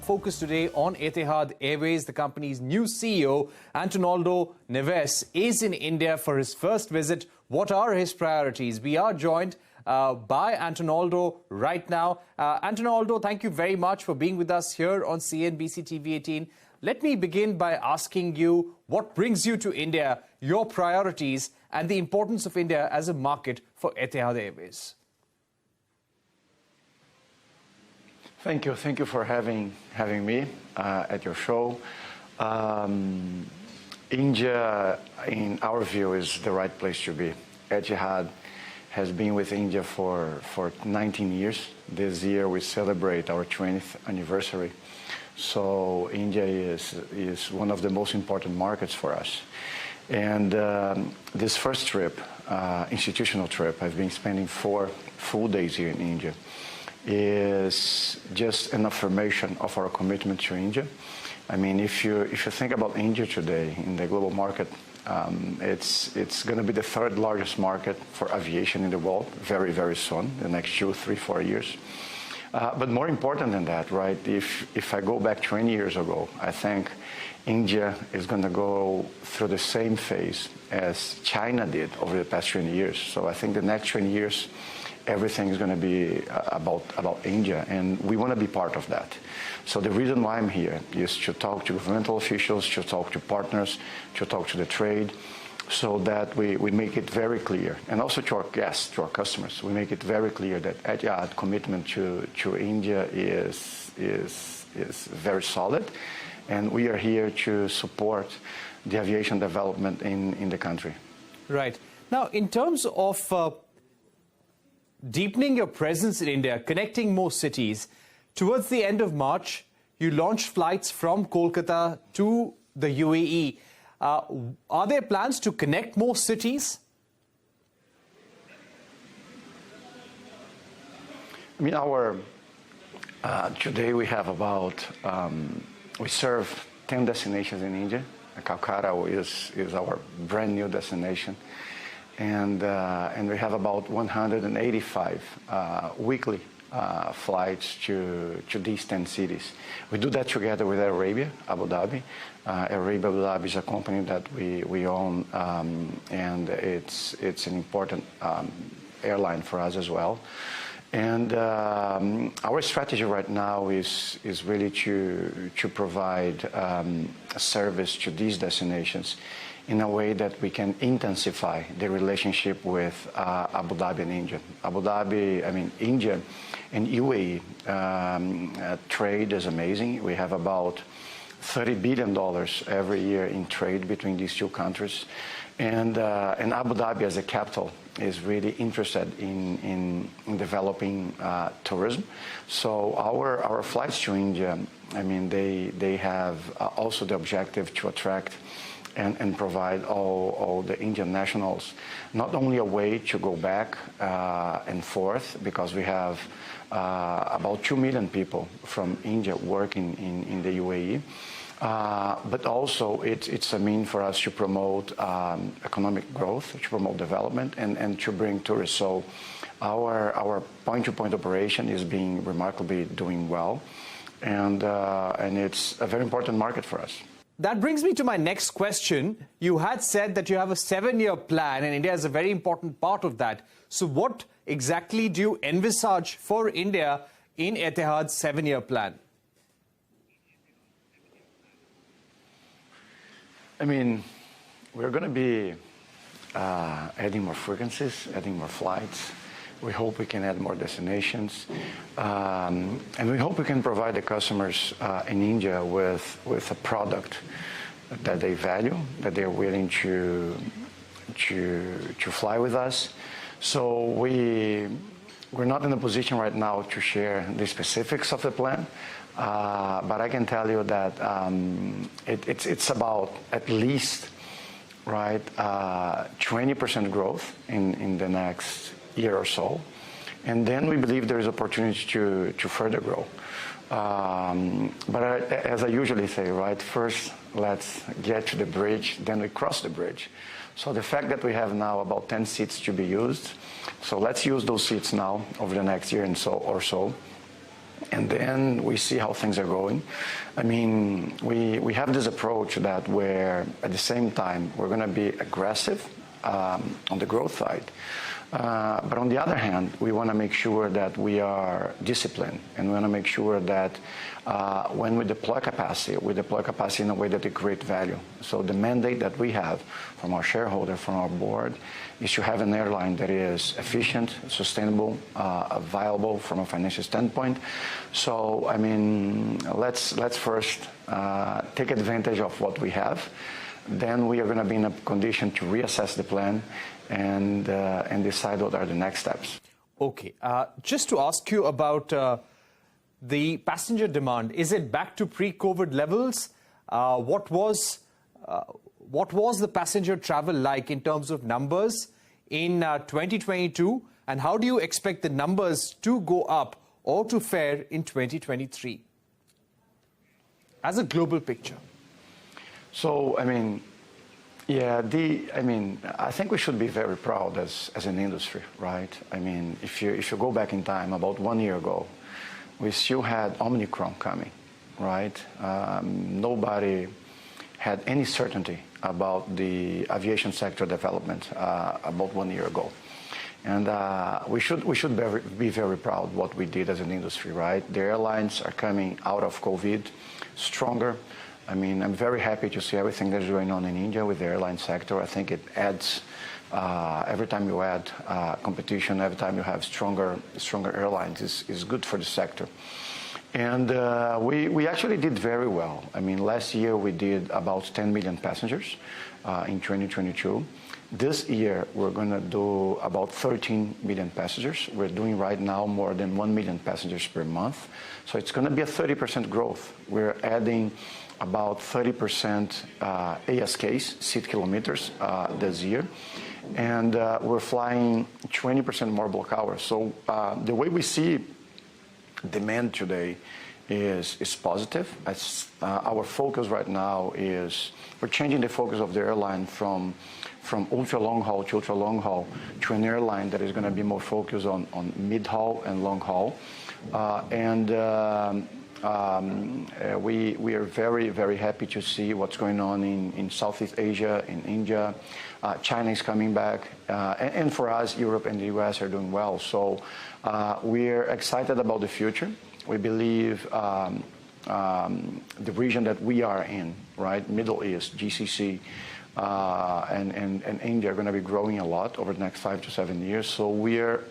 Focus today on Etihad Airways. The company's new CEO, Antonoaldo Neves, is in India for his first visit. What are his priorities? We are joined by Antonoaldo right now. Antonoaldo, thank you very much for being with us here on CNBC-TV18. Let me begin by asking you what brings you to India, your priorities, and the importance of India as a market for Etihad Airways. Thank you for having me at your show. India, in our view, is the right place to be. Etihad has been with India for 19 years. This year we celebrate our 20th anniversary. So India is one of the most important markets for us. And this first trip, institutional trip, I've been spending 4 full days here in India, is just an affirmation of our commitment to India. I mean, if you think about India today in the global market, it's going to be the 3rd largest market for aviation in the world very, very soon, the next 2, 3, 4 years. But more important than that, right, if I go back 20 years ago, I think India is going to go through the same phase as China did over the past 20 years. So I think the next 20 years, everything is going to be about India, and we want to be part of that. So the reason why I'm here is to talk to governmental officials, to talk to partners, to talk to the trade, so that we make it very clear, and also to our guests, to our customers, we make it very clear that Etihad commitment to India is very solid, and we are here to support the aviation development in the country. Right. Now, in terms of deepening your presence in India, connecting more cities, towards the end of March, you launched flights from Kolkata to the UAE. Are there plans to connect more cities? I mean, today we have about, we serve 10 destinations in India. Calcutta is our brand new destination. And we have about 185 weekly flights to these 10 cities. We do that together with Air Arabia, Abu Dhabi. Air Arabia Abu Dhabi is a company that we own, and it's an important airline for us as well. And our strategy right now is really to provide a service to these destinations in a way that we can intensify the relationship with Abu Dhabi and India. India and UAE trade is amazing. We have about $30 billion every year in trade between these two countries. And Abu Dhabi as a capital is really interested in developing tourism. So our flights to India, I mean, they have also the objective to attract and provide all the Indian nationals not only a way to go back and forth, because we have about 2 million people from India working in the UAE, but also it's a means for us to promote economic growth, to promote development, and to bring tourists. So our point-to-point operation is being remarkably doing well, and it's a very important market for us. That brings me to my next question. You had said that you have a 7-year plan, and India is a very important part of that. So what exactly do you envisage for India in Etihad's 7-year plan? I mean, we're going to be adding more frequencies, adding more flights. We hope we can add more destinations. And we hope we can provide the customers in India with a product that they value, that they're willing to fly with us. So we're not in a position right now to share the specifics of the plan, but I can tell you that it's about at least, right, 20% growth in the next year or so, and then we believe there is opportunity to further grow. But as I usually say, right, first let's get to the bridge, then we cross the bridge. So the fact that we have now about 10 seats to be used, so let's use those seats now over the next year or so. and then we see how things are going. I mean, we have this approach that where at the same time we're going to be aggressive on the growth side. But on the other hand, we want to make sure that we are disciplined, and we want to make sure that when we deploy capacity in a way that it creates value. So the mandate that we have from our shareholder, from our board, is to have an airline that is efficient, sustainable, viable from a financial standpoint. So, I mean, let's first take advantage of what we have. Then we are going to be in a condition to reassess the plan and decide what are the next steps. Okay. Just to ask you about the passenger demand, is it back to pre-COVID levels? What was the passenger travel like in terms of numbers in 2022? And how do you expect the numbers to go up or to fare in 2023? As a global picture. So, I mean, yeah, I think we should be very proud as an industry, right? I mean, if you go back in time, about 1 year ago, we still had Omicron coming, right? Nobody had any certainty about the aviation sector development about 1 year ago. And we should be very proud of what we did as an industry, right? The airlines are coming out of COVID stronger. I mean, I'm very happy to see everything that's going on in India with the airline sector. I think it adds, every time you add competition, every time you have stronger airlines is good for the sector. And we actually did very well. I mean, last year we did about 10 million passengers in 2022. This year we're going to do about 13 million passengers. We're doing right now more than 1 million passengers per month. So it's going to be a 30% growth. We're adding about 30% ASKs, seat kilometers, this year. And we're flying 20% more block hours. So the way we see demand today is positive. Our focus right now is we're changing the focus of the airline from ultra long haul to ultra long haul to an airline that is going to be more focused on mid haul and long haul. We are very, very happy to see what's going on in Southeast Asia, in India. China is coming back. And for us, Europe and the US are doing well. So we're excited about the future. We believe the region that we are in, right, Middle East, GCC, and India are going to be growing a lot over the next 5 to 7 years. So we're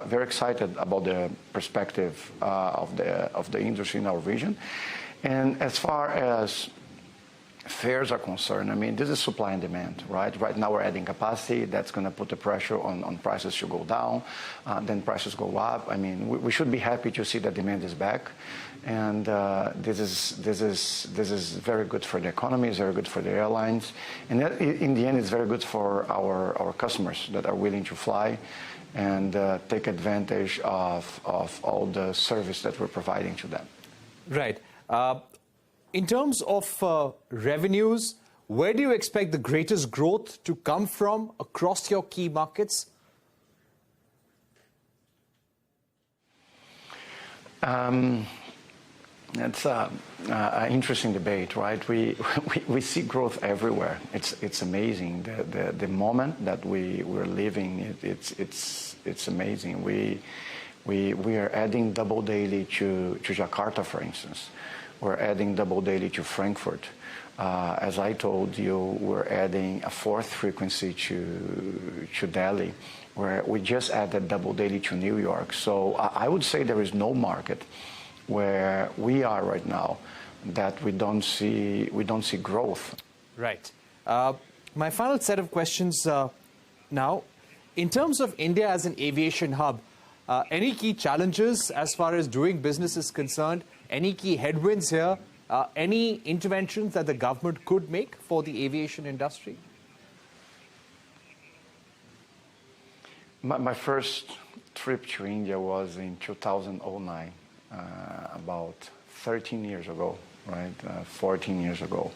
very excited about the perspective of the industry in our region. And as far as fares are concerned, I mean, this is supply and demand, right? Right now we're adding capacity. That's going to put the pressure on prices to go down. Then prices go up. I mean, we should be happy to see that demand is back. And this is very good for the economy. It's very good for the airlines. And in the end, it's very good for our customers that are willing to fly and take advantage of all the service that we're providing to them. Right. In terms of revenues, where do you expect the greatest growth to come from across your key markets? That's an interesting debate, right? We see growth everywhere. It's amazing. The moment that we're living, it's amazing. We are adding double daily to Jakarta, for instance. We're adding double daily to Frankfurt. As I told you, we're adding a fourth frequency to Delhi, where we just added double daily to New York. So I would say there is no market where we are right now that we don't see growth. Right. My final set of questions now, in terms of India as an aviation hub, any key challenges as far as doing business is concerned? Any key headwinds here? Any interventions that the government could make for the aviation industry? My first trip to India was in 2009, about 13 years ago, right? 14 years ago.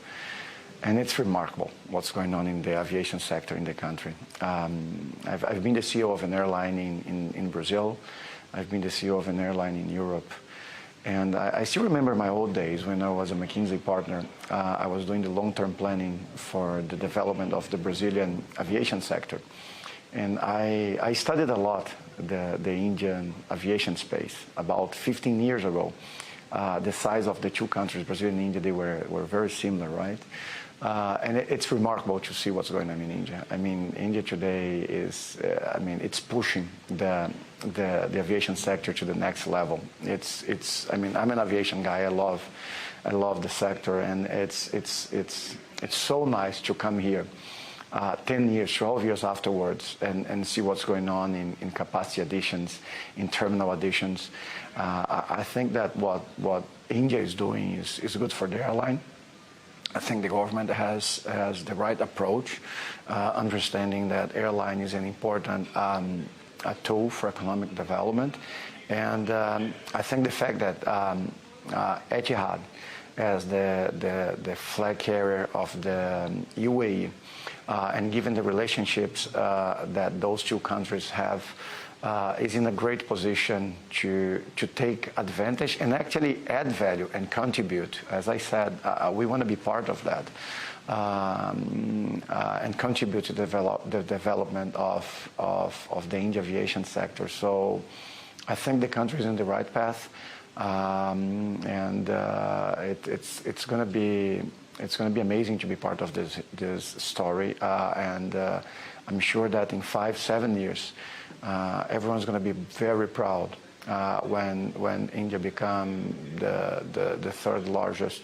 And it's remarkable what's going on in the aviation sector in the country. I've been the CEO of an airline in Brazil. I've been the CEO of an airline in Europe. And I still remember my old days when I was a McKinsey partner. I was doing the long-term planning for the development of the Brazilian aviation sector. And I studied a lot the Indian aviation space. About 15 years ago, the size of the two countries, Brazil and India, they were very similar, right? And it's remarkable to see what's going on in India. I mean, India today is, it's pushing the aviation sector to the next level. I mean, I'm an aviation guy. I love the sector, and it's so nice to come here 10 years, 12 years afterwards and see what's going on in capacity additions, in terminal additions. I think that what India is doing is good for the airline. I think the government has the right approach, understanding that airline is an important a tool for economic development. And I think the fact that Etihad, as the flag carrier of the UAE, and given the relationships that those two countries have, is in a great position to take advantage and actually add value and contribute. As I said, we want to be part of that and contribute to the development of the Indian aviation sector. So I think the country is in the right path, and it's going to be amazing to be part of this story, and I'm sure that in 5-7 years, everyone's going to be very proud when India become the third largest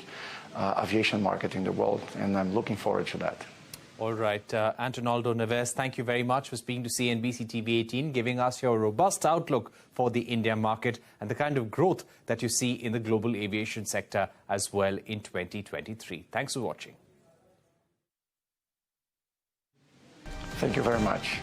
aviation market in the world, and I'm looking forward to that. All right, Antonoaldo Neves, thank you very much for speaking to CNBC-TV18, giving us your robust outlook for the India market and the kind of growth that you see in the global aviation sector as well in 2023. Thanks for watching. Thank you very much.